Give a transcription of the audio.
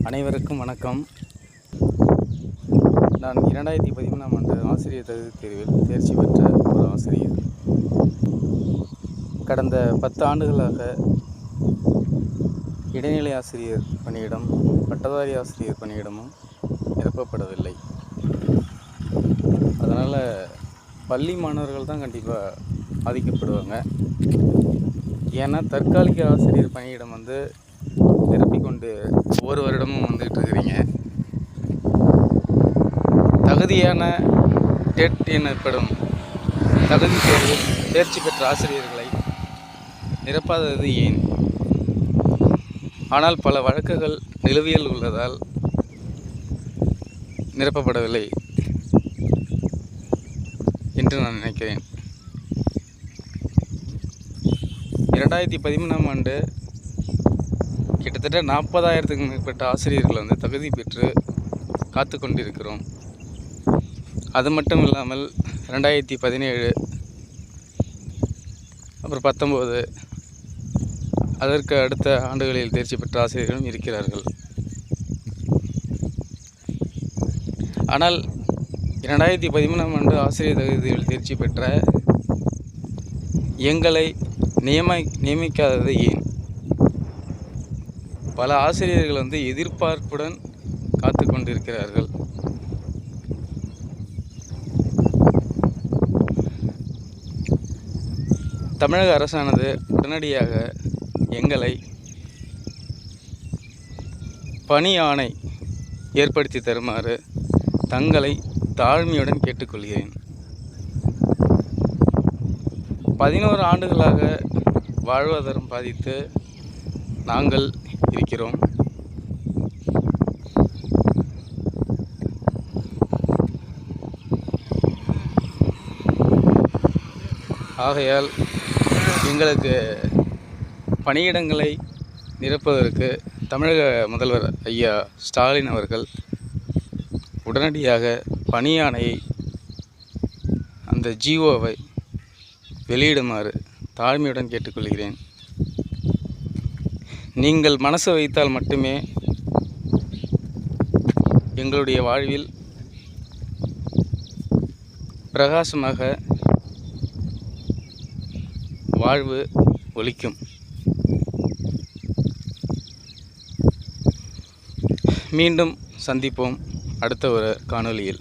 அனைவருக்கும் வணக்கம். நான் 2013ஆம் ஆண்டு ஆசிரியர் தகுதித் தேர்வில் தேர்ச்சி பெற்ற ஒரு ஆசிரியர். கடந்த 10 ஆண்டுகளாக இடைநிலை ஆசிரியர் பணியிடம், பட்டதாரி ஆசிரியர் பணியிடமும் நிரப்பப்படவில்லை. அதனால் பள்ளி மாணவர்கள் தான் கண்டிப்பாக பாதிக்கப்படுவாங்க. ஏன்னா தற்காலிக ஆசிரியர் பணியிடம் நிரப்பிக்கொண்டு ஒவ்வொரு வருடமும் வந்துகிட்டு இருக்கிறீங்க. தகுதியான டெட் எனப்படும் தகுதி தேர்வில் தேர்ச்சி பெற்ற ஆசிரியர்களை நிரப்பாதது ஏன்? ஆனால் பல வழக்குகள் நிலுவையில் உள்ளதால் நிரப்பப்படவில்லை என்று நான் நினைக்கிறேன். 2013ஆம் ஆண்டு கிட்டத்தட்ட 40,000க்கும் மேற்பட்ட ஆசிரியர்கள் தகுதி பெற்று காத்து கொண்டிருக்கிறோம். அது மட்டும் இல்லாமல் 2017 அப்புறம் 19 அதற்கு அடுத்த ஆண்டுகளில் தேர்ச்சி பெற்ற ஆசிரியர்களும் இருக்கிறார்கள். ஆனால் 2013ஆம் ஆண்டு ஆசிரியர் தகுதியில் தேர்ச்சி பெற்ற எங்களை நியமிக்காதது ஏன்? பல ஆசிரியர்கள் எதிர்பார்ப்புடன் காத்து கொண்டிருக்கிறார்கள். தமிழக அரசானது உடனடியாக எங்களை பணி ஆணை ஏற்படுத்தி தருமாறு தங்களை தாழ்மையுடன் கேட்டுக்கொள்கிறேன். 11 ஆண்டுகளாக வாழ்வாதாரம் பாதித்து நாங்கள் இருக்கிறோம். ஆகையால் எங்களுக்கு பணியிடங்களை நிரப்புவதற்கு தமிழக முதல்வர் ஐயா ஸ்டாலின் அவர்கள் உடனடியாக பணியாணையை அந்த ஜிஓவை வெளியிடுமாறு தாழ்மையுடன் கேட்டுக்கொள்கிறேன். நீங்கள் மனசு வைத்தால் மட்டுமே எங்களுடைய வாழ்வில் பிரகாசமாக வாழ்வு ஒலிக்கும். மீண்டும் சந்திப்போம் அடுத்த ஒரு காணொளியில்.